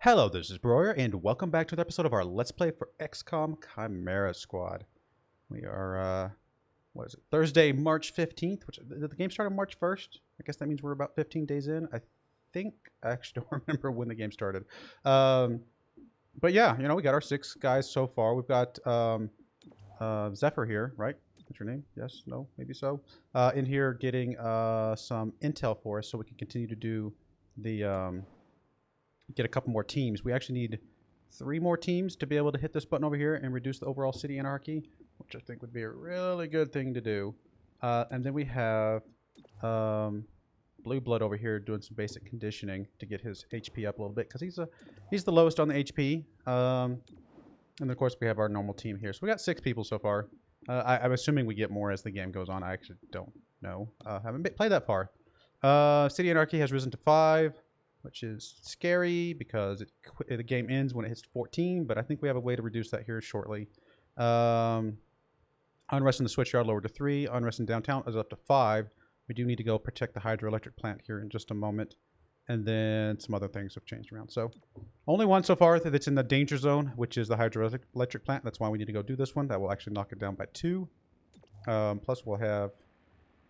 Hello, this is Broyar, and welcome back to the episode of our Let's Play for XCOM Chimera Squad. We are, what is it, Thursday, March 15th, which, did the game start on March 1st? I guess that means we're about 15 days in. I actually don't remember when the game started. But yeah, we got our 6 guys so far. We've got Zephyr here, right? What's your name? Yes? No? Maybe so? In here getting some intel for us so we can continue to do the... get a couple more teams. We actually need 3 more teams to be able to hit this button over here and reduce the overall city anarchy, which I think would be a really good thing to do. And then we have Blue Blood over here doing some basic conditioning to get his HP up a little bit because he's the lowest on the HP. And then of course we have our normal team here. So we got 6 people so far. I'm assuming we get more as the game goes on. I actually don't know. Haven't played that far. City anarchy has risen to 5. Which is scary because the game ends when it hits 14, but I think we have a way to reduce that here shortly. Unrest in the switchyard lowered to 3. Unrest in downtown is up to 5. We do need to go protect the hydroelectric plant here in just a moment. And then some other things have changed around. So only one so far that's in the danger zone, which is the hydroelectric plant. That's why we need to go do this one. That will actually knock it down by 2. Plus we'll have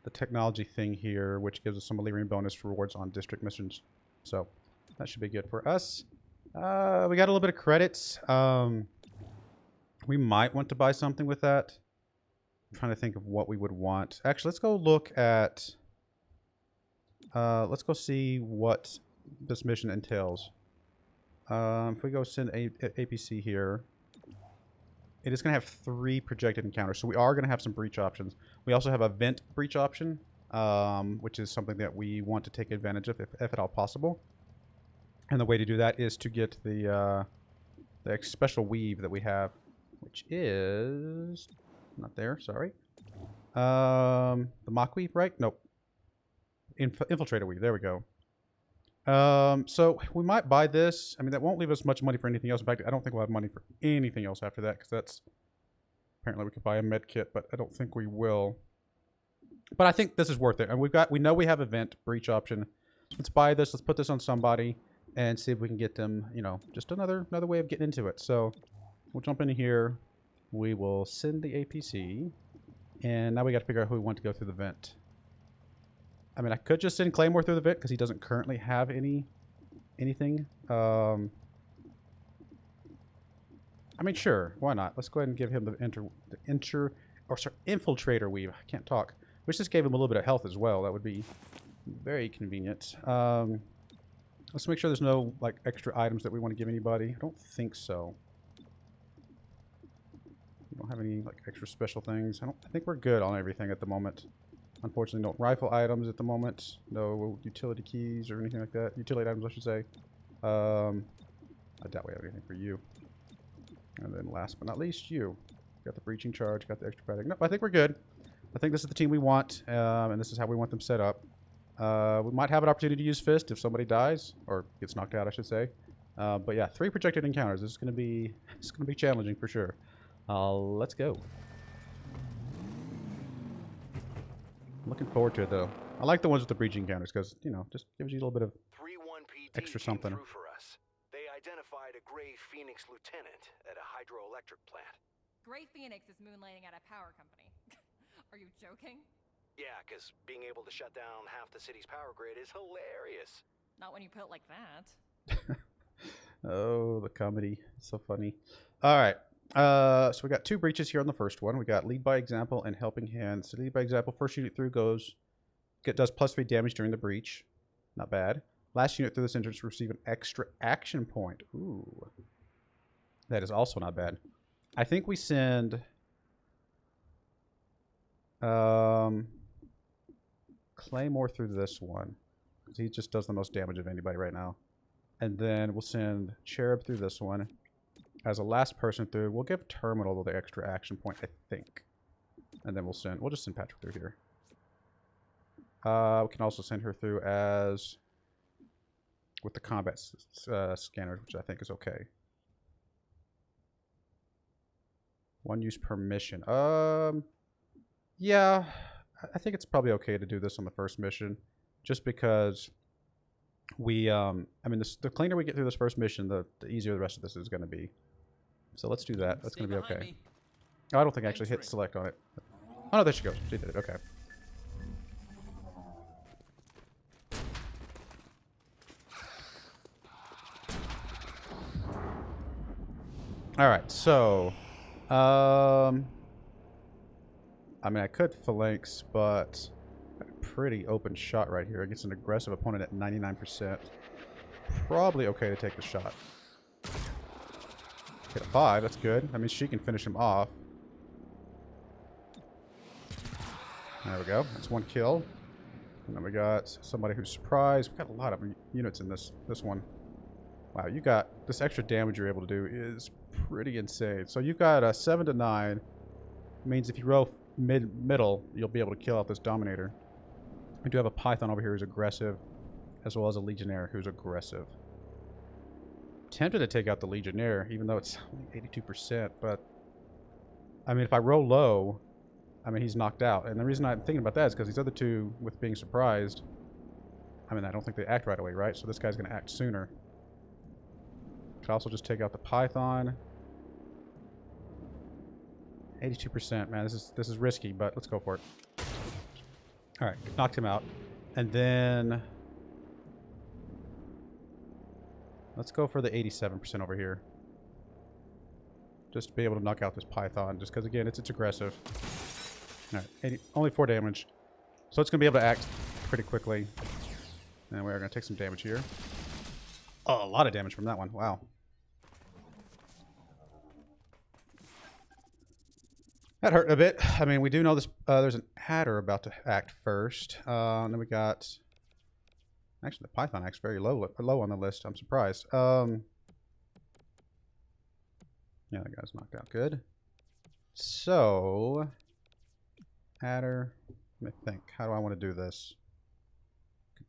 the technology thing here, which gives us some Illyrian bonus rewards on district missions. So that should be good for us. We got a little bit of credits. We might want to buy something with that. I'm trying to think of what we would want. Actually, let's go look at... let's go see what this mission entails. If we go send a APC here, it is going to have 3 projected encounters. So we are going to have some breach options. We also have a vent breach option. Which is something that we want to take advantage of if at all possible. And the way to do that is to get the special weave that we have, which is not there, sorry. The mock weave, right? Nope. Infiltrator weave, there we go. So we might buy this. I mean, that won't leave us much money for anything else. In fact, I don't think we'll have money for anything else after that, because that's... Apparently we could buy a med kit, but I don't think we will. But I think this is worth it. And we know we have a vent breach option. Let's buy this. Let's put this on somebody and see if we can get them, just another way of getting into it. So we'll jump into here. We will send the APC. And now we got to figure out who we want to go through the vent. I mean, I could just send Claymore through the vent because he doesn't currently have anything. I mean, sure. Why not? Let's go ahead and give him the infiltrator weave. I can't talk. Which just gave him a little bit of health as well. That would be very convenient. Let's make sure there's no extra items that we want to give anybody. I don't think so. We don't have any extra special things. I think we're good on everything at the moment. Unfortunately, no rifle items at the moment. No utility keys or anything like that. Utility items, I should say. I doubt we have anything for you. And then last but not least, you. Got the breaching charge, got the extra padding. Nope, I think we're good. I think this is the team we want, and this is how we want them set up. We might have an opportunity to use Fist if somebody dies, or gets knocked out, I should say. But yeah, 3 projected encounters. This is going to be challenging for sure. Let's go. I'm looking forward to it though. I like the ones with the breaching encounters because just gives you a little bit of extra something. For us. They identified a Gray Phoenix lieutenant at a hydroelectric plant. Gray Phoenix is moonlighting at a power company. Are you joking? Yeah, because being able to shut down half the city's power grid is hilarious. Not when you put it like that. Oh, the comedy. It's so funny. All right. So we got 2 breaches here on the first one. We got lead by example and helping hand. So lead by example, first unit through does +3 damage during the breach. Not bad. Last unit through this entrance will receive an extra action point. Ooh. That is also not bad. I think we send... Claymore through this one. Because he just does the most damage of anybody right now. And then we'll send Cherub through this one. As a last person through, we'll give Terminal the extra action point, I think. And then we'll just send Patrick through here. We can also send her through as... with the combat scanner, which I think is okay. 1 use per mission. Yeah, I think it's probably okay to do this on the first mission. Just because I mean, the cleaner we get through this first mission, the easier the rest of this is going to be. So let's do that. That's going to be okay. Oh, I don't think I actually hit select on it. Oh, no, there she goes. She did it. Okay. All right, so, I mean, I could phalanx, but got a pretty open shot right here against an aggressive opponent at 99%. Probably okay to take the shot. Hit a 5, that's good. That means she can finish him off. There we go. That's 1 kill. And then we got somebody who's surprised. We've got a lot of units in this one. Wow, you got this extra damage you're able to do is pretty insane. So you got a 7 to 9. Means if you roll middle, you'll be able to kill out this Dominator. We do have a Python over here who's aggressive, as well as a Legionnaire who's aggressive. Tempted to take out the Legionnaire, even though it's only 82%, but I mean, if I roll low, I mean, he's knocked out. And the reason I'm thinking about that is because these other two, with being surprised, I mean, I don't think they act right away, right? So this guy's going to act sooner. Could also just take out the Python. 82%, man. This is risky, but let's go for it. All right, knocked him out. And then let's go for the 87% over here. Just to be able to knock out this Python, just because, again, it's aggressive. All right, only 4 damage. So it's going to be able to act pretty quickly. And we are going to take some damage here. Oh, a lot of damage from that one. Wow. That hurt a bit. I mean, we do know this. There's an adder about to act first. And then we got... Actually, the Python acts very low on the list. I'm surprised. Yeah, that guy's knocked out. Good. So... Adder. Let me think. How do I want to do this?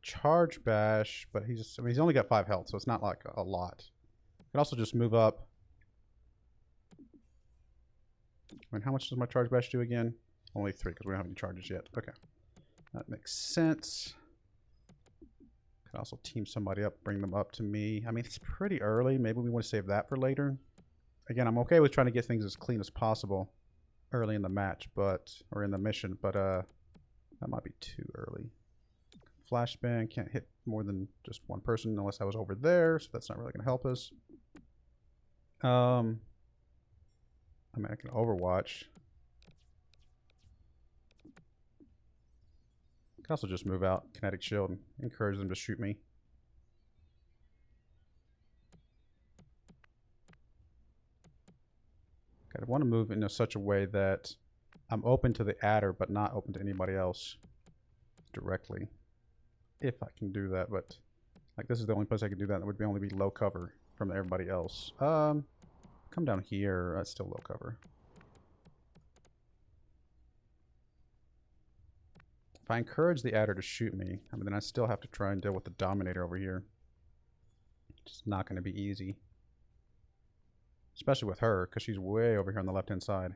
Charge bash, but he's only got 5 health, so it's not like a lot. Can also just move up. I mean, how much does my charge bash do again? Only 3, because we don't have any charges yet. Okay. That makes sense. Could also team somebody up, bring them up to me. I mean, it's pretty early. Maybe we want to save that for later. Again, I'm okay with trying to get things as clean as possible early in the match, or in the mission, but that might be too early. Flashbang, can't hit more than just one person unless I was over there, so that's not really going to help us. I mean, I can Overwatch. I can also just move out, Kinetic Shield, and encourage them to shoot me. I want to move in such a way that I'm open to the adder, but not open to anybody else directly. If I can do that, but like this is the only place I can do that. That would only be low cover from everybody else. Come down here. That's still low cover. If I encourage the adder to shoot me, I mean, then I still have to try and deal with the Dominator over here. It's not going to be easy. Especially with her, because she's way over here on the left-hand side.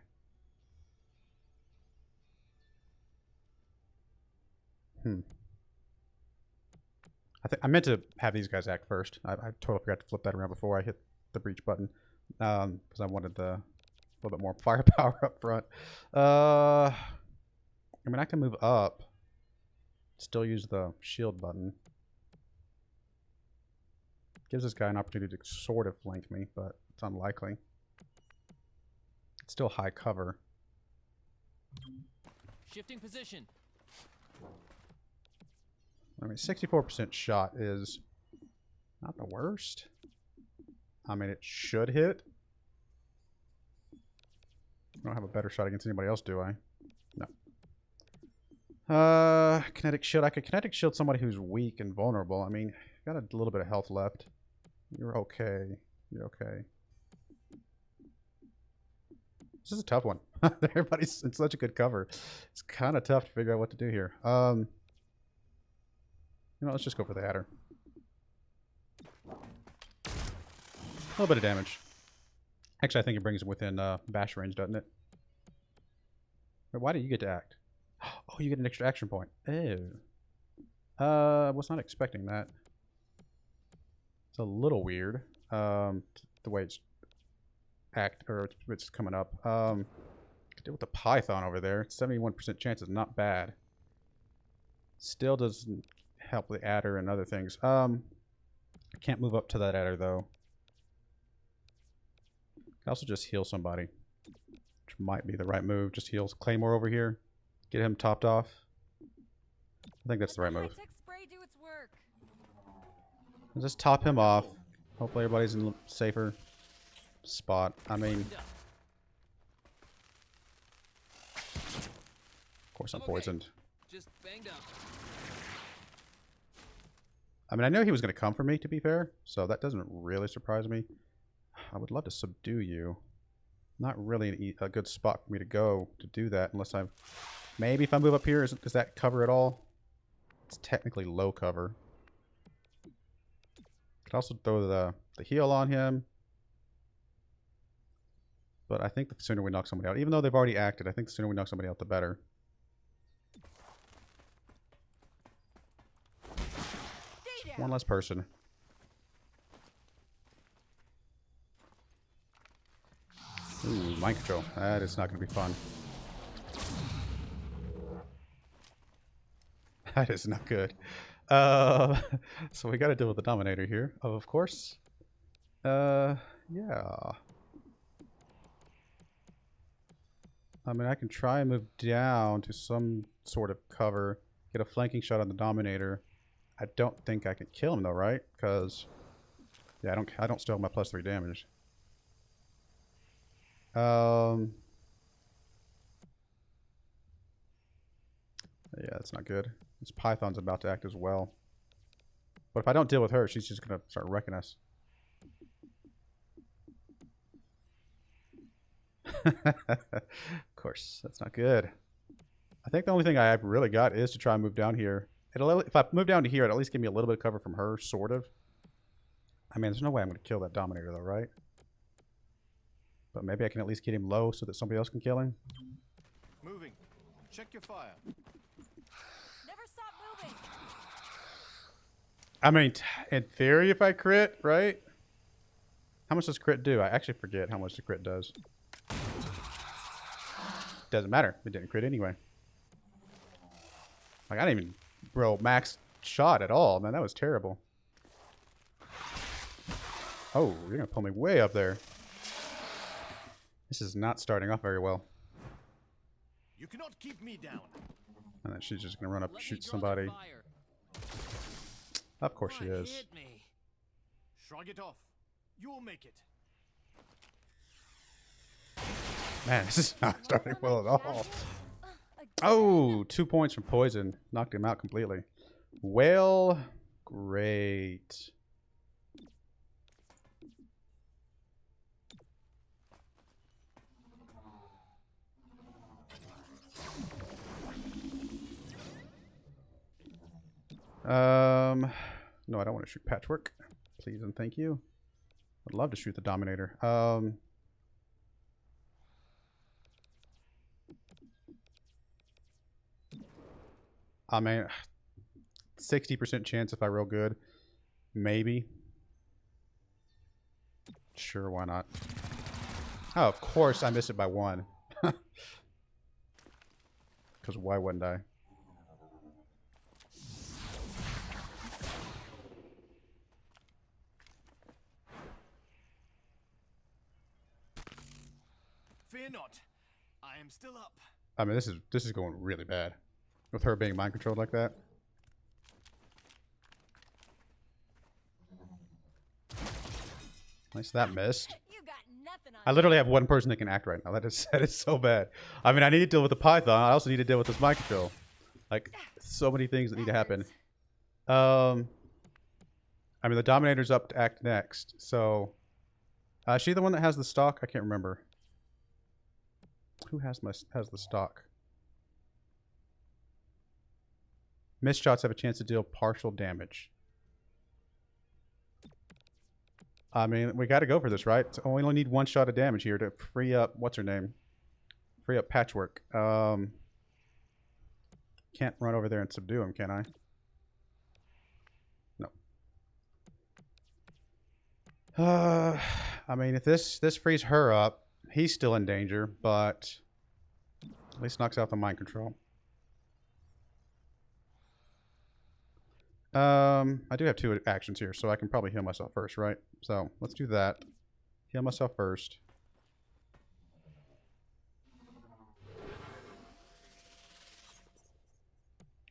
I meant to have these guys act first. I totally forgot to flip that around before I hit the breach button. Because I wanted a little bit more firepower up front. I mean, I can move up. Still use the shield button. Gives this guy an opportunity to sort of flank me, but it's unlikely. It's still high cover. Shifting position. I mean, 64% shot is not the worst. I mean, it should hit. I don't have a better shot against anybody else, do I? No. Kinetic shield. I could kinetic shield somebody who's weak and vulnerable. I mean, got a little bit of health left. You're okay. You're okay. This is a tough one. Everybody's in such a good cover. It's kind of tough to figure out what to do here. You know, let's just go for the adder. A little bit of damage. Actually, I think it brings it within bash range, doesn't it? Wait, why do you get to act? Oh, you get an extra action point. Ew. Was not expecting that. a little weird. The way it's it's coming up. Deal with the python over there. 71% chance is not bad. Still doesn't help the adder and other things. I can't move up to that adder though. I also just heal somebody, which might be the right move. Just heals Claymore over here. Get him topped off. I think that's the right move. I'll just top him off. Hopefully everybody's in a safer spot. I mean, of course I'm poisoned. Just banged up. I mean, I knew he was going to come for me, to be fair, so that doesn't really surprise me. I would love to subdue you. Not really a good spot for me to go to do that, unless I... Maybe if I move up here, does that cover at all? It's technically low cover. Could also throw the heal on him. But I think the sooner we knock somebody out, even though they've already acted, I think the sooner we knock somebody out, the better. One less person. Ooh, mind control. That is not going to be fun. That is not good. So we got to deal with the Dominator here, of course. Yeah. I mean, I can try and move down to some sort of cover, get a flanking shot on the Dominator. I don't think I can kill him though, right? Because yeah, I don't still have my +3 damage. Yeah, that's not good. This Python's about to act as well. But if I don't deal with her, she's just gonna start wrecking us. Of course, that's not good. I think the only thing I've really got is to try and move down here. If I move down to here, it'll at least give me a little bit of cover from her, sort of. I mean, there's no way I'm going to kill that Dominator, though, right? But maybe I can at least get him low so that somebody else can kill him. Moving. Check your fire. Never stop moving. I mean, in theory, if I crit, right? How much does crit do? I actually forget how much the crit does. Doesn't matter. It didn't crit anyway. Like, I didn't even roll max shot at all, man. That was terrible. Oh, you're going to pull me way up there. This is not starting off very well. You cannot keep me down. And then she's just going to run up and shoot somebody. Of course she is. Hit me. Shrug it off. You'll make it. Man, this is not starting well at all. Oh, 2 points from poison. Knocked him out completely. Well, great. No, I don't want to shoot Patchwork. Please and thank you. I'd love to shoot the Dominator. I mean, 60% chance if I roll good. Maybe. Sure, why not? Oh, of course I missed it by 1. Because why wouldn't I? Fear not. I am still up. I mean, this is going really bad. With her being mind controlled like that. Nice, that missed. You got nothing on I literally have one person that can act right now. That is so bad. I mean, I need to deal with the Python. I also need to deal with this mind control. Like, so many things that need to happen. I mean, the Dominator's up to act next. So, is she the one that has the stock? I can't remember. Who has the stock? Missed shots have a chance to deal partial damage. I mean, we got to go for this, right? So we only need 1 shot of damage here to free up, what's her name? Free up Patchwork. Can't run over there and subdue him, can I? No. I mean, if this frees her up, he's still in danger, but at least knocks out the mind control. I do have 2 actions here, so I can probably heal myself first, right? So let's do that. Heal myself first.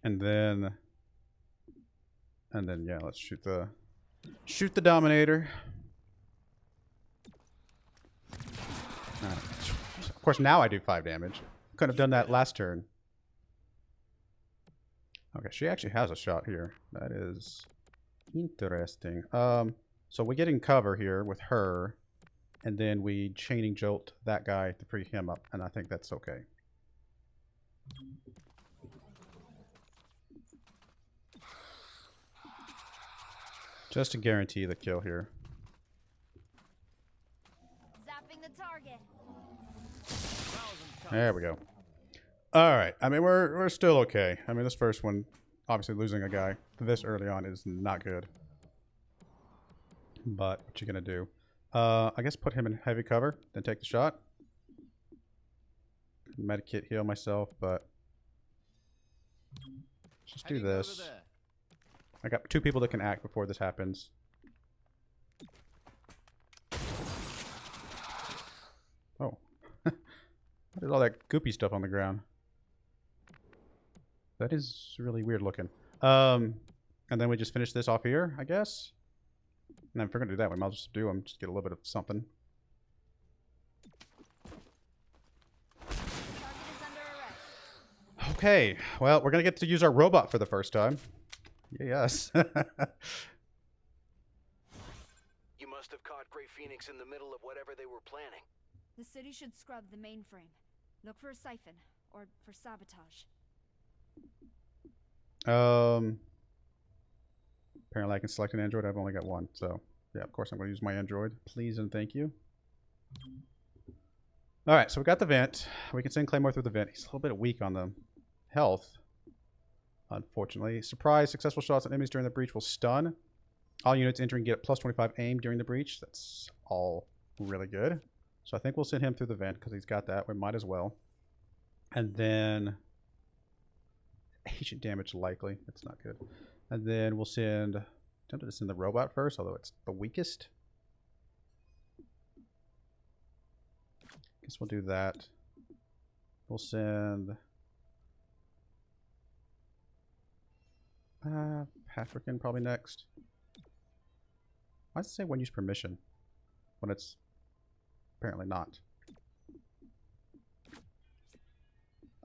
And then yeah, let's shoot the Dominator. Of course, now I do 5 damage. Couldn't have done that last turn. Okay, she actually has a shot here. That is interesting. So we get in cover here with her, and then we chaining jolt that guy to free him up, and I think that's okay. Just to guarantee the kill here. Zapping the target. There we go. All right. I mean, we're still okay. I mean, this first one, obviously losing a guy this early on is not good. But what you gonna do? I guess put him in heavy cover, then take the shot. Medikit, heal myself, but let's just do this. I got 2 people that can act before this happens. Oh. What is all that goopy stuff on the ground? That is really weird looking. And then we just finish this off here, I guess. And then if we're gonna do that, we might as well just do them. Just get a little bit of something. Okay, well, we're gonna get to use our robot for the first time. Yes. You must have caught Grey Phoenix in the middle of whatever they were planning. The city should scrub the mainframe. Look for a siphon, or for sabotage. Apparently I can select an android. I've only got 1, so yeah, of course I'm going to use my android. Please and thank you. All right, so we got the vent. We can send Claymore through the vent. He's a little bit weak on the health, unfortunately. Surprise, successful shots at enemies during the breach will stun. All units entering get plus 25 aim during the breach. That's all really good. So I think we'll send him through the vent because he's got that. We might as well. And then agent damage likely. That's not good. And then we'll send... Tempted to send the robot first, although it's the weakest. Guess we'll do that. We'll send... Patrican probably next. Why does it say when use permission? When it's apparently not.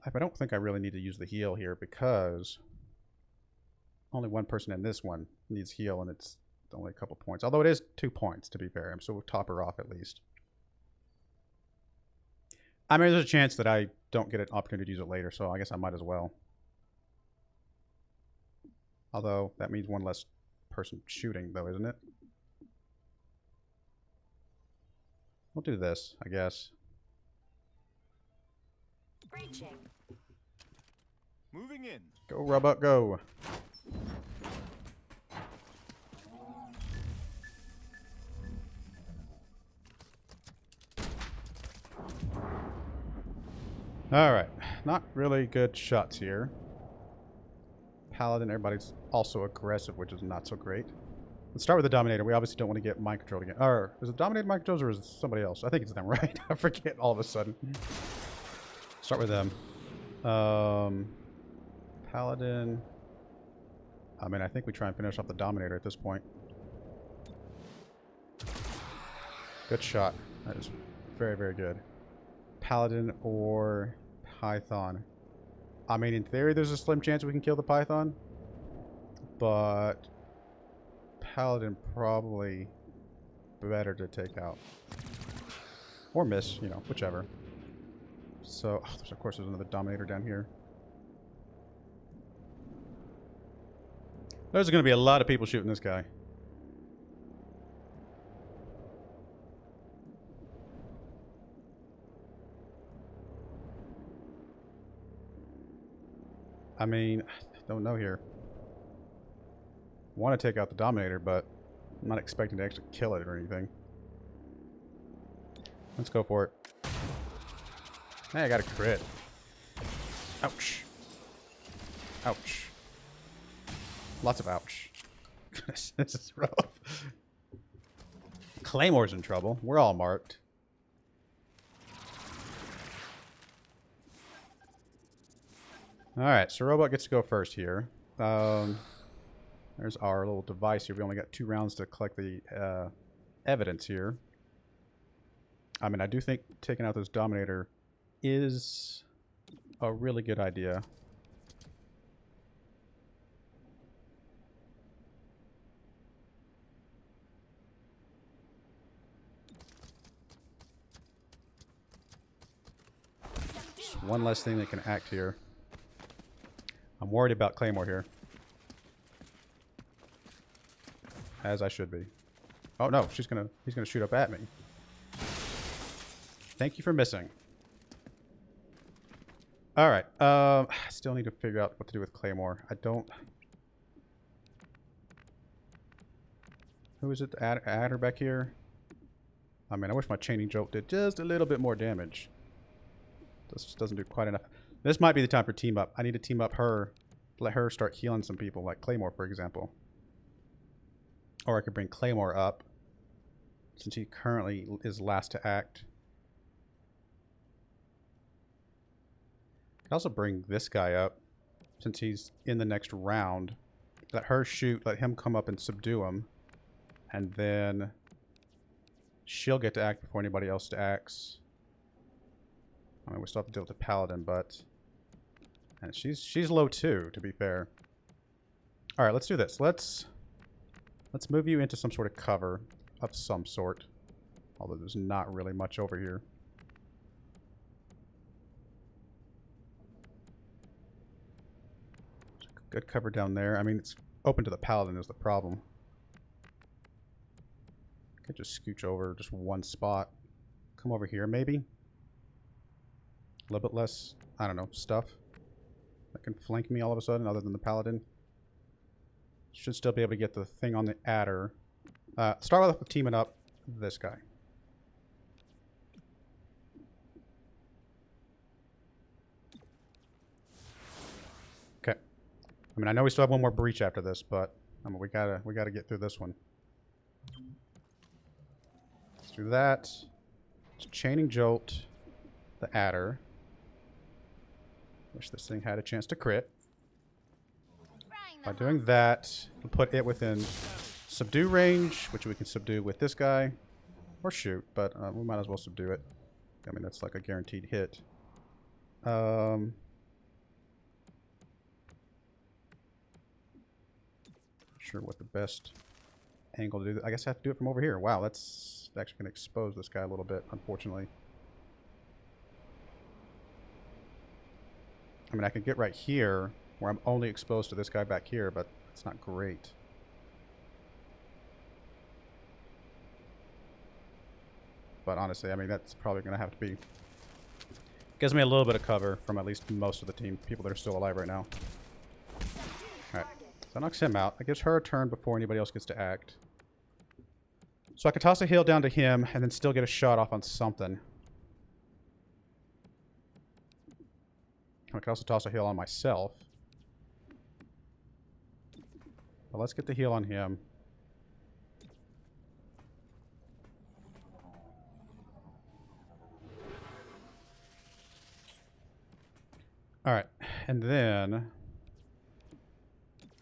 I don't think I really need to use the heal here because only 1 person in this one needs heal and it's only a couple points. Although it is 2 points to be fair, so we'll top her off at least. I mean, there's a chance that I don't get an opportunity to use it later, so I guess I might as well. Although that means 1 less person shooting though, isn't it? We'll do this, I guess. Breaching. Moving in. Go, robot, go. Alright. Not really good shots here. Paladin, everybody's also aggressive, which is not so great. Let's start with the Dominator. We obviously don't want to get mind controlled again. Or, is it Dominator mind controls or is it somebody else? I think it's them, right? I forget all of a sudden. Start with them. Paladin. I mean, I think we try and finish off the Dominator at this point. Good shot. That is very, very good. Paladin or Python. I mean, in theory, there's a slim chance we can kill the Python. But Paladin probably better to take out. Or miss, you know, whichever. So, oh, of course, there's another Dominator down here. There's going to be a lot of people shooting this guy. I mean, I don't know here. Want to take out the Dominator, but I'm not expecting to actually kill it or anything. Let's go for it. Hey, I got a crit. Ouch. Ouch. Lots of ouch. This is rough. Claymore's in trouble. We're all marked. Alright, so Robot gets to go first here. There's our little device here. We only got 2 rounds to collect the evidence here. I mean, I do think taking out this Dominator is a really good idea. Just one less thing that can act here. I'm worried about Claymore here. As I should be. Oh no, he's gonna shoot up at me. Thank you for missing. Alright, still need to figure out what to do with Claymore. I don't... Who is it? The adder back here? I mean, I wish my chaining jolt did just a little bit more damage. This just doesn't do quite enough. This might be the time for team up. I need to team up her. Let her start healing some people, like Claymore, for example. Or I could bring Claymore up, since he currently is last to act. I could also bring this guy up, since he's in the next round. Let her shoot, let him come up and subdue him. And then she'll get to act before anybody else acts. I mean, we still have to deal with the Paladin, but... And she's low too, to be fair. Alright, let's do this. Let's move you into some sort of cover of some sort. Although there's not really much over here. Good cover down there. I mean, it's open to the Paladin is the problem. I could just scooch over just one spot. Come over here, maybe? A little bit less, I don't know, stuff that can flank me all of a sudden, other than the Paladin. Should still be able to get the thing on the adder. Start off with teaming up this guy. Okay. I mean, I know we still have one more breach after this, but I mean, we gotta get through this one. Let's do that. Let's chaining jolt the adder. Wish this thing had a chance to crit. By doing that, we'll put it within subdue range, which we can subdue with this guy. Or shoot, but we might as well subdue it. I mean, that's like a guaranteed hit. Not sure what the best angle to do. I guess I have to do it from over here. Wow, that's actually going to expose this guy a little bit, unfortunately. I mean, I could get right here, where I'm only exposed to this guy back here, but it's not great. But honestly, I mean, that's probably going to have to be... Gives me a little bit of cover from at least most of the team, people that are still alive right now. Alright, so that knocks him out. That gives her a turn before anybody else gets to act. So I can toss a heal down to him, and then still get a shot off on something. I can also toss a heal on myself. But let's get the heal on him. Alright, and then...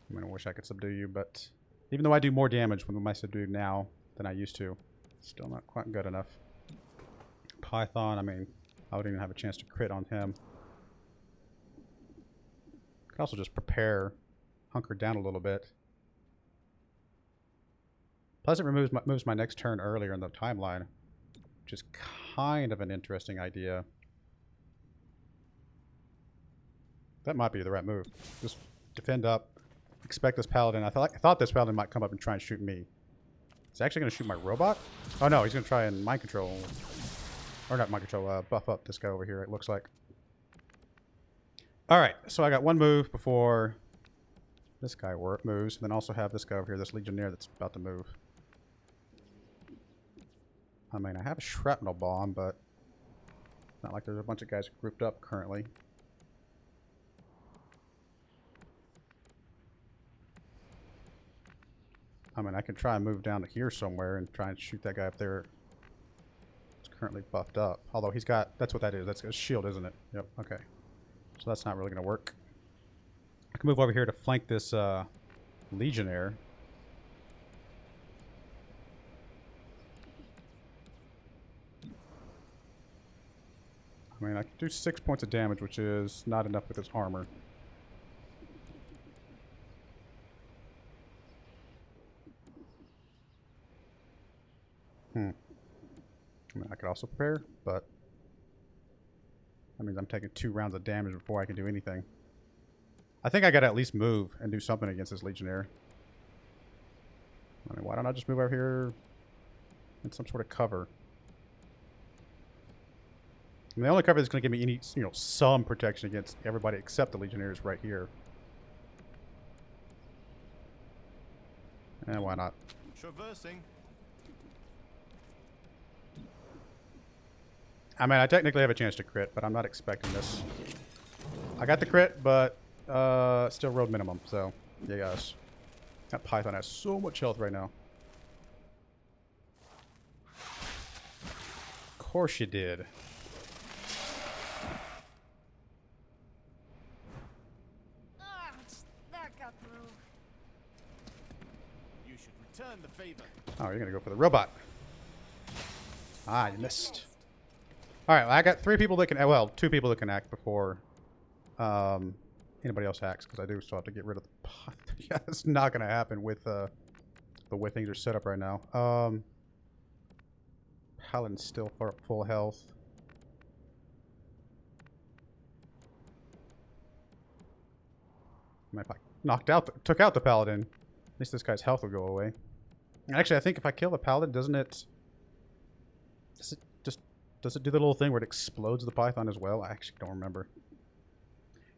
I mean, I wish I could subdue you, but... Even though I do more damage with my subdue now than I used to, still not quite good enough. Python, I mean, I wouldn't even have a chance to crit on him. Could also just prepare, hunker down a little bit. Plus it moves my next turn earlier in the timeline, which is kind of an interesting idea. That might be the right move. Just defend up, expect this Paladin. I thought this Paladin might come up and try and shoot me. He's actually going to shoot my robot? Oh no, he's going to try and mind control. Or not mind control, buff up this guy over here, it looks like. Alright, so I got one move before this guy moves, and then also have this guy over here, this Legionnaire that's about to move. I mean, I have a shrapnel bomb, but it's not like there's a bunch of guys grouped up currently. I mean, I can try and move down to here somewhere and try and shoot that guy up there. It's currently buffed up. Although he's got... That's what that is. That's a shield, isn't it? Yep, okay. So that's not really going to work. I can move over here to flank this Legionnaire. I mean, I can do 6 points of damage, which is not enough with his armor. I mean, I could also prepare, but that means I'm taking 2 rounds of damage before I can do anything. I think I gotta at least move and do something against this Legionnaire. I mean, why don't I just move over here in some sort of cover? I mean, the only cover that's gonna give me any, some protection against everybody except the Legionnaire is right here. And why not? Traversing. I mean, I technically have a chance to crit, but I'm not expecting this. I got the crit, but still rolled minimum, so yeah, guys. That Python has so much health right now. Of course you did. That got through. You should return the favor. Oh, you're gonna go for the robot. Ah, you missed. Alright, well, I got 3 people that can... Well, 2 people that can act before anybody else acts, because I do still have to get rid of the... Yeah, it's not going to happen with the way things are set up right now. Paladin's still full health. I mean, if I took out the Paladin, at least this guy's health will go away. And actually, I think if I kill the Paladin, doesn't it... Does it do the little thing where it explodes the Python as well? I actually don't remember.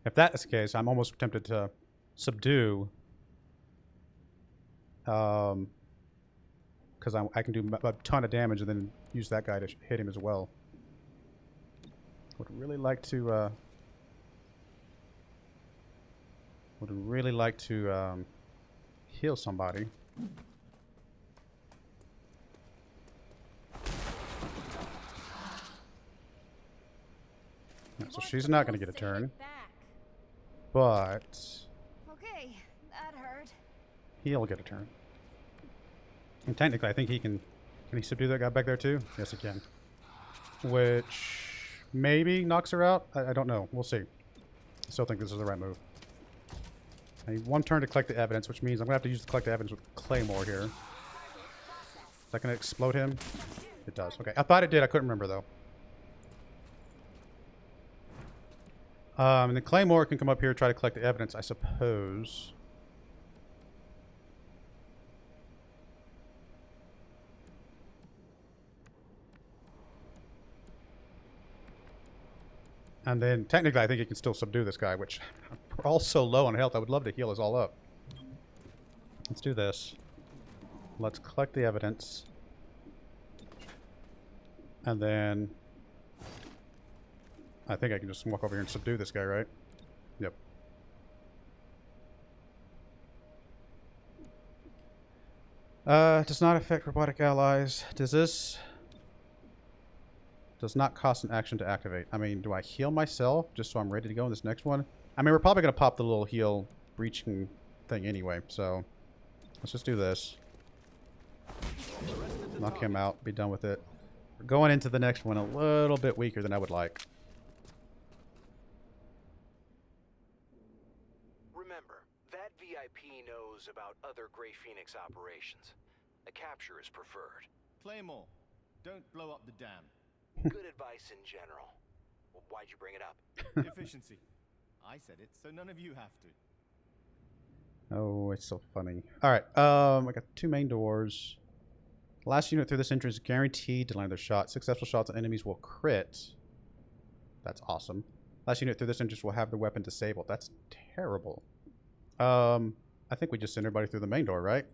If that is the case, I'm almost tempted to subdue. Because I can do a ton of damage and then use that guy to hit him as well. Would really like to... heal somebody. So she's not going to get a turn. But Okay, that hurt. he'll get a turn. And technically, I think he can... Can he subdue that guy back there too? Yes, he can. Which maybe knocks her out? I don't know. We'll see. I still think this is the right move. I need 1 turn to collect the evidence, which means I'm going to have to use the collect the evidence with Claymore here. Is that going to explode him? It does. Okay. I thought it did. I couldn't remember, though. And the Claymore can come up here and try to collect the evidence, I suppose. And then, technically, I think he can still subdue this guy, which we're all so low on health. I would love to heal us all up. Let's do this. Let's collect the evidence. And then... I think I can just walk over here and subdue this guy, right? Yep. Does not affect robotic allies. Does this... Does not cost an action to activate. I mean, do I heal myself just so I'm ready to go in this next one? I mean, we're probably going to pop the little heal breaching thing anyway, so... Let's just do this. Knock him out. Be done with it. We're going into the next one a little bit weaker than I would like. VIP knows about other Grey Phoenix operations. A capture is preferred. Claymore, don't blow up the dam. Good advice in general. Well, why'd you bring it up? Efficiency. I said it, so none of you have to. Oh, it's so funny. Alright, I got 2 main doors. Last unit through this entrance is guaranteed to land their shot. Successful shots on enemies will crit. That's awesome. Last unit through this entrance will have the weapon disabled. That's terrible. I think we just send everybody through the main door, right?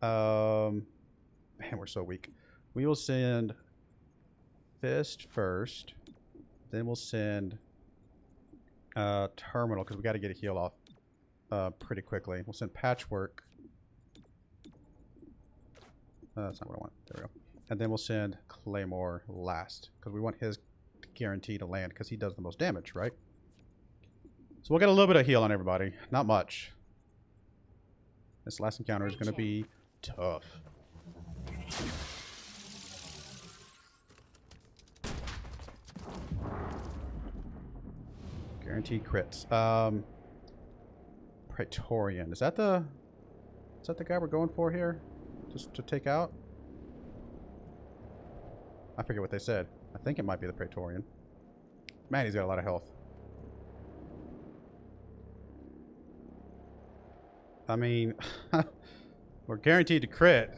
Man, we're so weak. We will send Fist first. Then we'll send Terminal, because we got to get a heal off pretty quickly. We'll send Patchwork. That's not what I want. There we go. And then we'll send Claymore last, because we want his guarantee to land, because he does the most damage, right? So we'll get a little bit of heal on everybody. Not much. This last encounter is going to be tough. Guaranteed crits. Praetorian. Is that the guy we're going for here? Just to take out? I forget what they said. I think it might be the Praetorian. Man, he's got a lot of health. I mean, we're guaranteed to crit,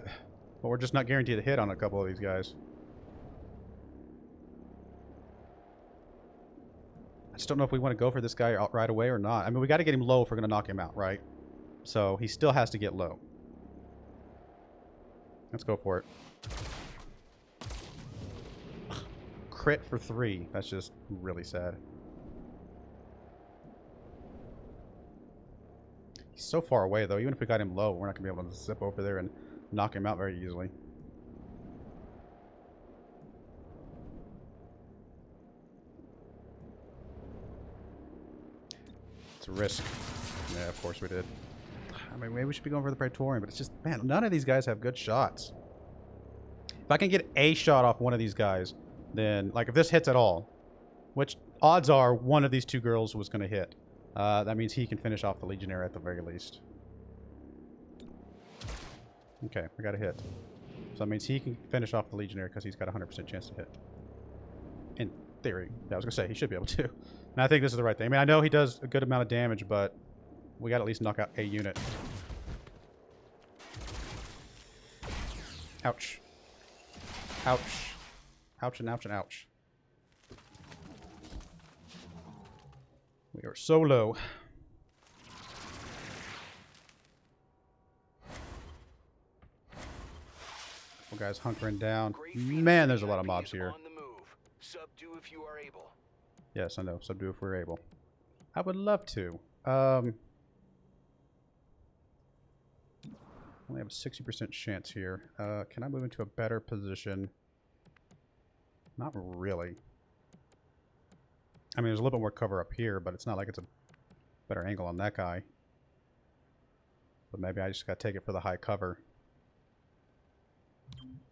but we're just not guaranteed to hit on a couple of these guys. I just don't know if we want to go for this guy out right away or not. I mean, we got to get him low if we're going to knock him out, right? So he still has to get low. Let's go for it. Crit for 3. That's just really sad. He's so far away, though. Even if we got him low, we're not going to be able to zip over there and knock him out very easily. It's a risk. Yeah, of course we did. I mean, maybe we should be going for the Praetorian, but it's just, man, none of these guys have good shots. If I can get a shot off one of these guys, then, like, if this hits at all, which odds are one of these two girls was going to hit, that means he can finish off the Legionnaire at the very least. Okay, we got a hit. So that means he can finish off the Legionnaire because he's got a 100% chance to hit. In theory. Yeah, I was going to say, he should be able to. And I think this is the right thing. I mean, I know he does a good amount of damage, but we got to at least knock out a unit. Ouch. Ouch. Ouch and ouch and ouch. We are so low. Well, guys hunkering down. Man, there's a lot of mobs here. Subdue if you are able. Yes, I know. Subdue if we're able. I would love to. Only have a 60% chance here. Can I move into a better position? Not really. I mean, there's a little bit more cover up here, but it's not like it's a better angle on that guy. But maybe I just gotta take it for the high cover.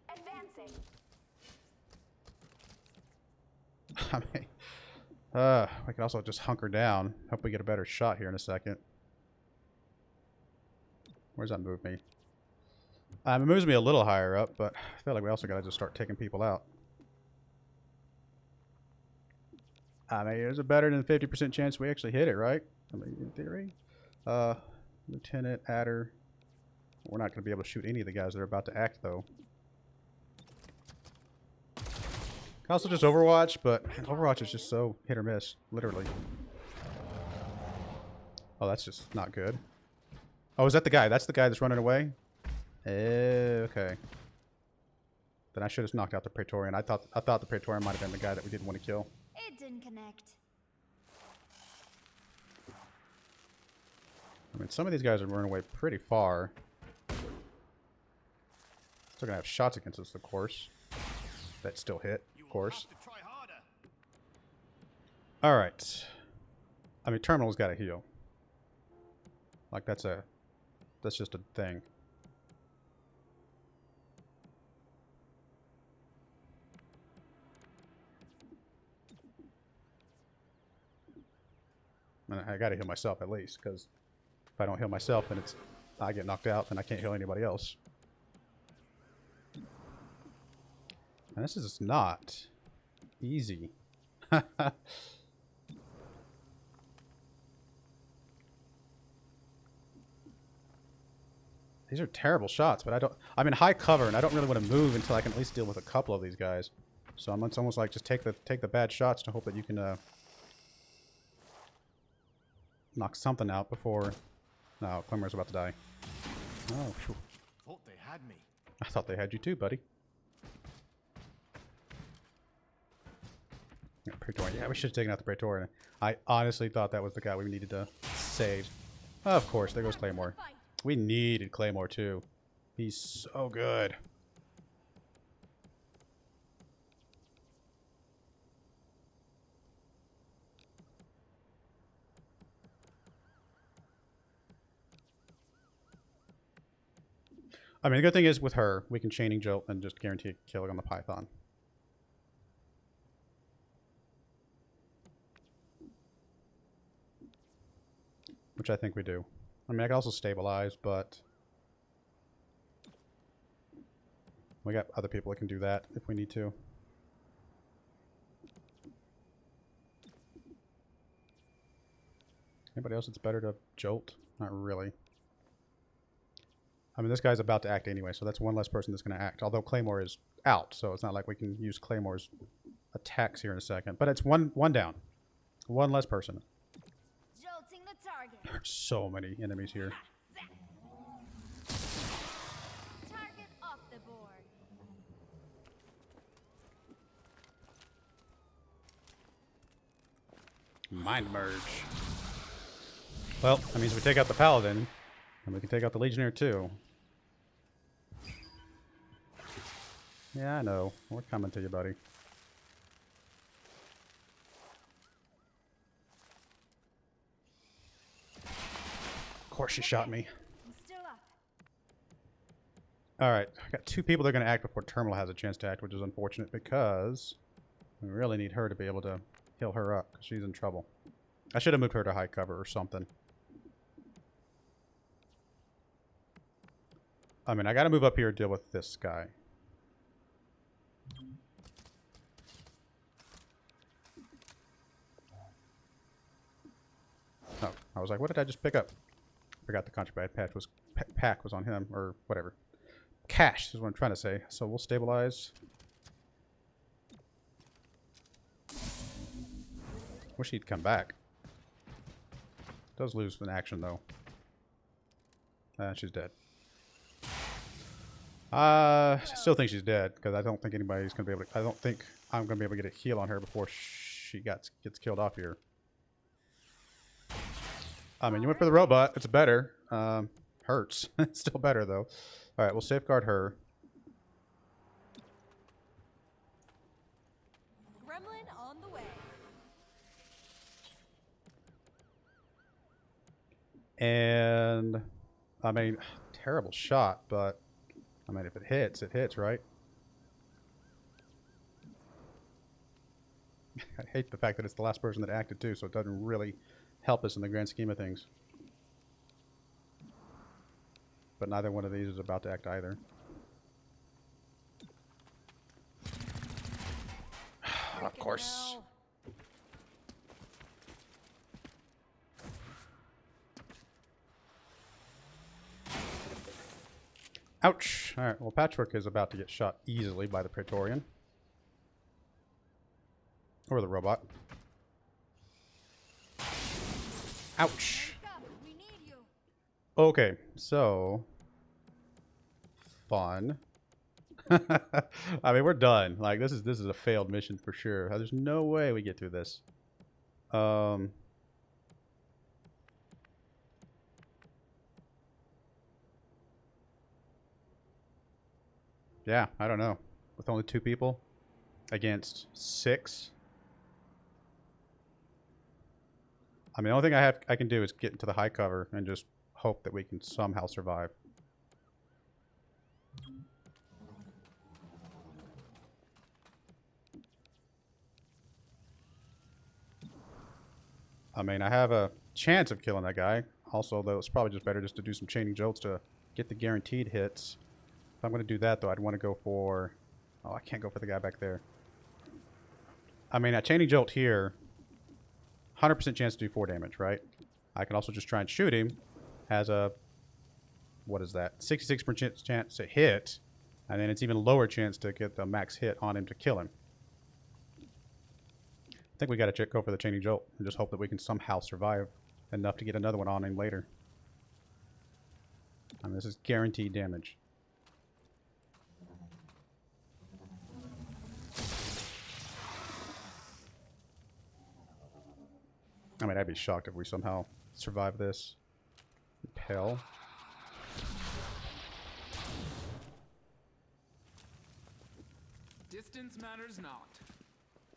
Advancing. I mean, we can also just hunker down. Hope we get a better shot here in a second. Where's that move me? It moves me a little higher up, but I feel like we also gotta just start taking people out. I mean, there's a better than 50% chance we actually hit it, right? I mean, in theory. Lieutenant, Adder. We're not going to be able to shoot any of the guys that are about to act, though. Can also just Overwatch, but Overwatch is just so hit or miss, literally. Oh, that's just not good. Oh, is that the guy? That's the guy that's running away? Okay. Then I should have knocked out the Praetorian. I thought the Praetorian might have been the guy that we didn't want to kill. It didn't connect. I mean, some of these guys are running away pretty far. Still gonna have shots against us, of course. That still hit, of course. Alright. I mean, Terminal's gotta heal. Like, that's just a thing. I gotta heal myself at least, because if I don't heal myself, then I get knocked out, and I can't heal anybody else. And this is not easy. These are terrible shots, but I'm in high cover, and I don't really want to move until I can at least deal with a couple of these guys. So it's almost like just take the bad shots to hope that you can knock something out before... No, Clemmer's about to die. Oh, phew. Thought they had me. I thought they had you too, buddy. Yeah, Praetorian. Yeah, we should have taken out the Praetorian. I honestly thought that was the guy we needed to save. Of course, there goes Claymore. We needed Claymore too. He's so good. I mean, the good thing is with her, we can chaining jolt and just guarantee a kill on the Python. Which I think we do. I mean, I can also stabilize, but we got other people that can do that if we need to. Anybody else it's better to jolt? Not really. I mean, this guy's about to act anyway, so that's one less person that's going to act. Although Claymore is out, so it's not like we can use Claymore's attacks here in a second. But it's one down. One less person. Jolting the target. There's so many enemies here. Target off the board. Mind merge. Well, that means we take out the Paladin, and we can take out the Legionnaire too. Yeah, I know. We're coming to you, buddy. Of course she shot me. I'm still up. Alright, I got two people that are going to act before Terminal has a chance to act, which is unfortunate because we really need her to be able to heal her up, because she's in trouble. I should have moved her to high cover or something. I mean, I got to move up here and deal with this guy. Oh, I was like, what did I just pick up? Forgot the contraband pack was on him, or whatever. Cash is what I'm trying to say. So we'll stabilize. Wish he'd come back. Does lose an action though. She's dead. Still think she's dead because I don't think anybody's gonna be able to. I don't think I'm gonna be able to get a heal on her before she gets killed off here. I mean, you went for the robot. It's better. Hurts. It's still better though. All right, we'll safeguard her. Gremlin on the way. And I mean, terrible shot, but I mean, if it hits, right? I hate the fact that it's the last person that acted too, so it doesn't really help us in the grand scheme of things. But neither one of these is about to act either. Of course. Ouch! Alright, well, Patchwork is about to get shot easily by the Praetorian. Or the robot. Ouch! We need you. Okay, so... Fun. I mean, we're done. Like, this is a failed mission for sure. There's no way we get through this. Yeah, I don't know. With only 2 people against 6. I mean, the only thing I can do is get into the high cover and just hope that we can somehow survive. I mean, I have a chance of killing that guy. Also, though, it's probably just better just to do some chaining jolts to get the guaranteed hits. If I'm going to do that, though, I'd want to go for... Oh, I can't go for the guy back there. I mean, at chaining jolt here, 100% chance to do 4 damage, right? I can also just try and shoot him. Has a... What is that? 66% chance to hit. And then it's even lower chance to get the max hit on him to kill him. I think we got to go for the chaining jolt and just hope that we can somehow survive enough to get another one on him later. I mean, this is guaranteed damage. I mean, I'd be shocked if we somehow survive this. Impale. Distance matters not.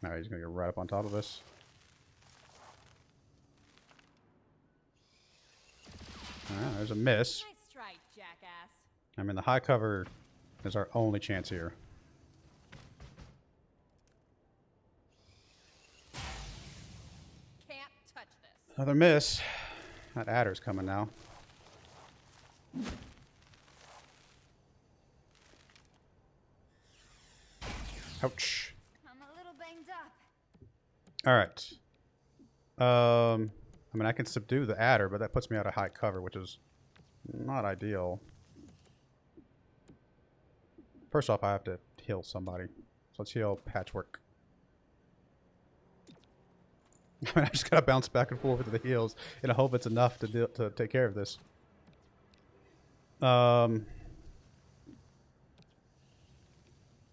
Alright, he's gonna get right up on top of us. Alright, there's a miss. Nice strike, jackass. I mean, the high cover is our only chance here. Can't touch this. Another miss. That adder's coming now. Ouch. I'm a little banged up. Alright. I mean, I can subdue the adder, but that puts me out of high cover, which is not ideal. First off, I have to heal somebody. So let's heal Patchwork. I mean, I just gotta bounce back and forth with the heals, and I hope it's enough to take care of this. I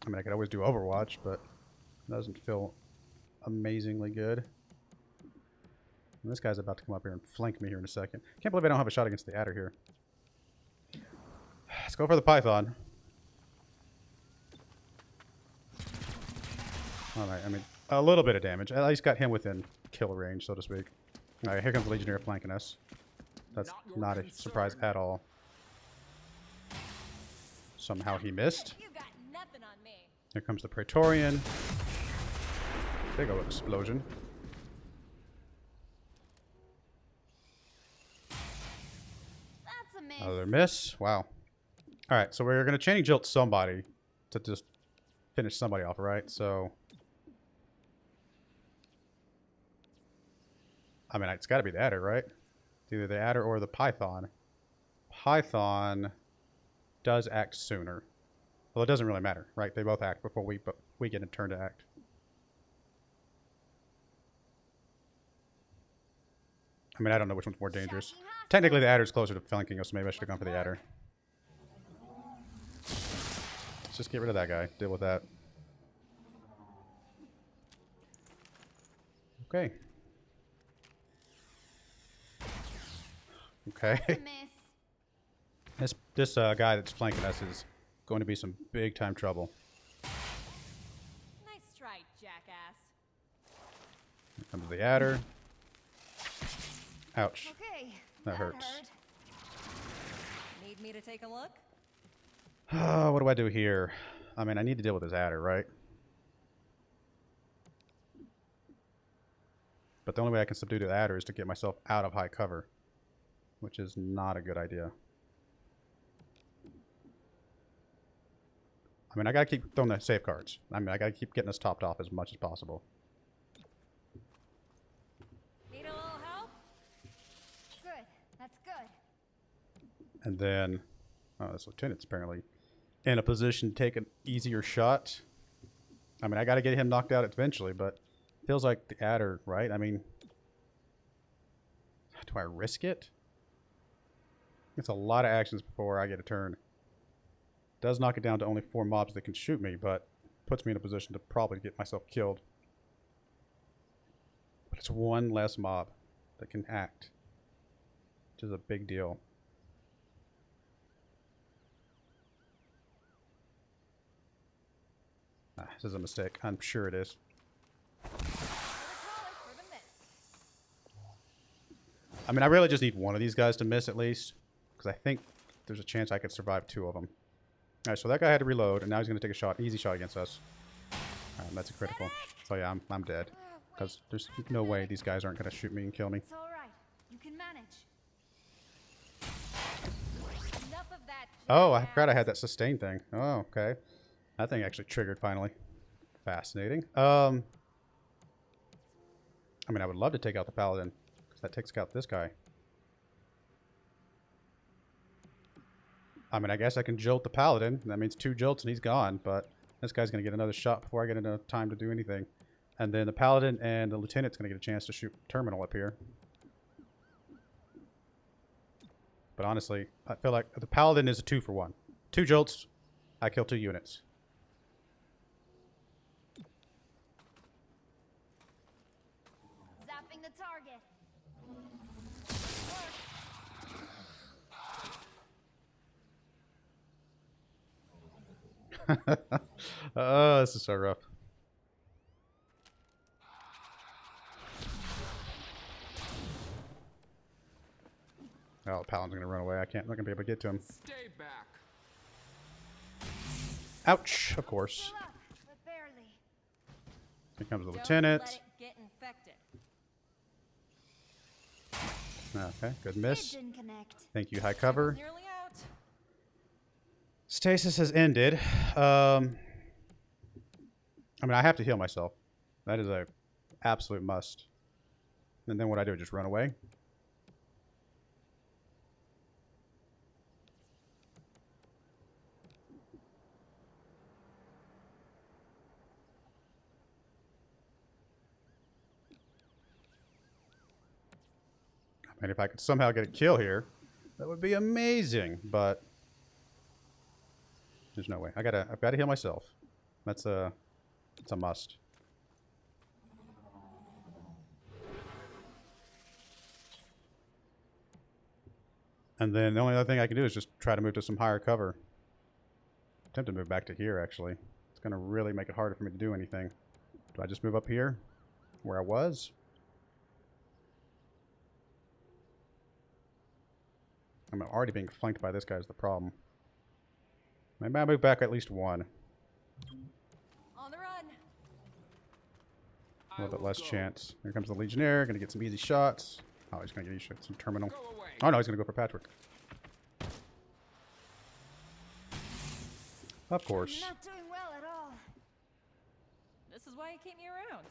mean, I could always do Overwatch, but it doesn't feel amazingly good. And this guy's about to come up here and flank me here in a second. Can't believe I don't have a shot against the adder here. Let's go for the Python. Alright, I mean, a little bit of damage. At least got him within kill range, so to speak. Alright, here comes the Legionnaire flanking us. That's not a surprise at all. Somehow he missed. You got nothing on me. Here comes the Praetorian. Big old explosion. That's a miss. Another miss. Wow. Alright, so we're going to chaining jilt somebody to just finish somebody off, right? So, I mean, it's got to be the adder, right? It's either the adder or the Python. Python does act sooner. Well, it doesn't really matter, right? They both act before we get a turn to act. I mean, I don't know which one's more dangerous. Technically, the adder's closer to flanking us, so maybe I should have gone for the adder. Let's just get rid of that guy. Deal with that. Okay. Okay. That's a miss. This guy that's flanking us is going to be some big time trouble. Nice strike, jackass. Here comes the adder. Ouch. Okay. That hurts. hurt. Need me to take a look? What do I do here? I mean, I need to deal with this adder, right? But the only way I can subdue the adder is to get myself out of high cover, which is not a good idea. I mean, I gotta keep throwing the safeguards. I mean, I gotta keep getting us topped off as much as possible. Need a little help? Good. That's good. And then, oh, this lieutenant's apparently in a position to take an easier shot. I mean, I gotta get him knocked out eventually, but feels like the adder, right? I mean, do I risk it? It's a lot of actions before I get a turn. Does knock it down to only 4 mobs that can shoot me, but puts me in a position to probably get myself killed. But it's 1 less mob that can act, which is a big deal. This is a mistake. I'm sure it is. I mean, I really just need one of these guys to miss at least, because I think there's a chance I could survive 2 of them. Alright, so that guy had to reload, and now he's going to take a shot, easy shot against us. Alright, that's a critical. So yeah, I'm dead. Because there's no way these guys aren't going to shoot me and kill me. It's all right. You can manage. Enough of that. Oh, I jackass. forgot I had that sustain thing. Oh, okay. That thing actually triggered finally. Fascinating. I mean, I would love to take out the paladin, because that takes out this guy. I mean, I guess I can jolt the paladin. That means 2 jolts and he's gone, but this guy's going to get another shot before I get enough time to do anything. And then the paladin and the lieutenant's going to get a chance to shoot terminal up here. But honestly, I feel like the paladin is a 2 for 1. 2 jolts, I kill 2 units. Zapping the target. Oh, this is so rough. Oh, Paladin's gonna run away. I'm not gonna be able to get to him. Stay back. Ouch, of course. Still up, but barely. Here comes the Don't lieutenant. let it get infected. Okay, good It miss. didn't connect. Thank you, high cover. Nearly out. Stasis has ended. I mean, I have to heal myself. That is a absolute must. And then what I do, just run away? I mean, if I could somehow get a kill here, that would be amazing, but there's no way. I've got to heal myself. It's a must. And then the only other thing I can do is just try to move to some higher cover. Attempt to move back to here, actually. It's going to really make it harder for me to do anything. Do I just move up here where I was? I'm already being flanked by this guy is the problem. Maybe I move back at least one. On the run. A little bit less chance. Here comes the Legionnaire. Gonna get some easy shots. Oh, he's gonna get some terminal. Go away. Oh no, he's gonna go for Patrick. Of course. Not doing well at all. This is why you keep me around.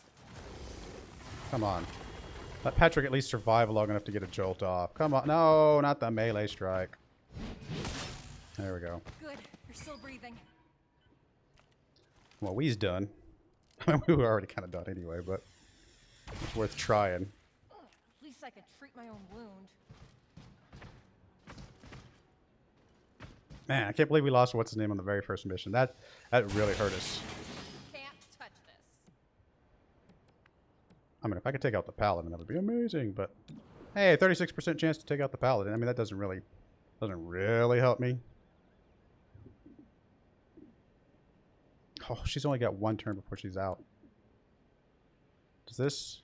Come on. Let Patrick at least survive long enough to get a jolt off. Come on. No, not the melee strike. There we go. Good. You're still breathing. Well, we's done. I mean, we were already kind of done anyway, but it's worth trying. Ugh, at least I could treat my own wound. Man, I can't believe we lost what's his name on the very first mission. That really hurt us. Can't touch this. I mean, if I could take out the Paladin, that would be amazing. But hey, 36% chance to take out the Paladin. I mean, that doesn't really help me. Oh, she's only got one turn before she's out. Does this?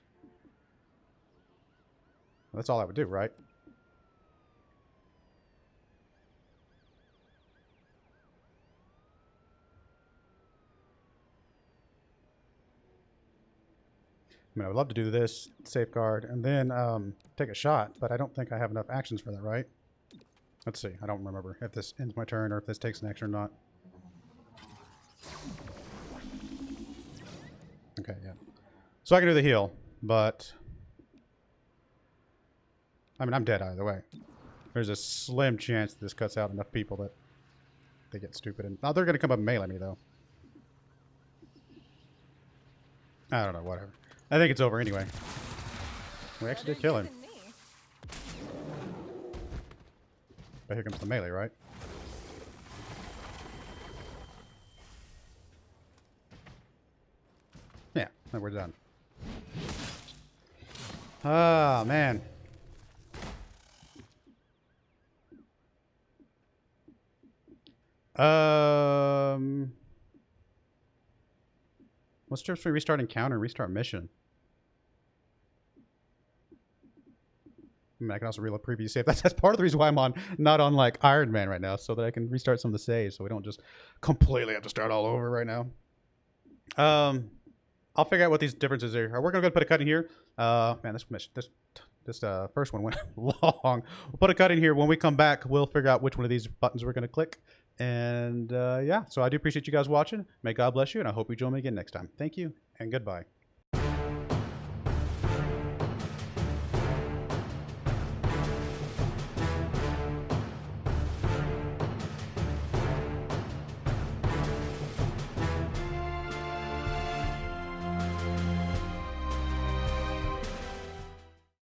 Well, that's all I would do, right? I mean, I would love to do this, safeguard, and then take a shot, but I don't think I have enough actions for that, right? Let's see. I don't remember if this ends my turn or if this takes an action or not. Okay, yeah. So I can do the heal, but I mean, I'm dead either way. There's a slim chance this cuts out enough people that they get stupid. And now they're going to come up and melee me, though. I don't know, whatever. I think it's over anyway. We actually did kill him. Better you than me. But here comes the melee, right? Yeah, then we're done. Ah, man. What's trips for restart encounter and restart mission? I mean, I can also reload preview save. That's part of the reason why I'm not on like Ironman right now, so that I can restart some of the saves, so we don't just completely have to start all over right now. I'll figure out what these differences are. We're gonna go put a cut in here. Man, this first one went long. We'll put a cut in here. When we come back, we'll figure out which one of these buttons we're gonna click. And yeah, so I do appreciate you guys watching. May God bless you, and I hope you join me again next time. Thank you, and goodbye.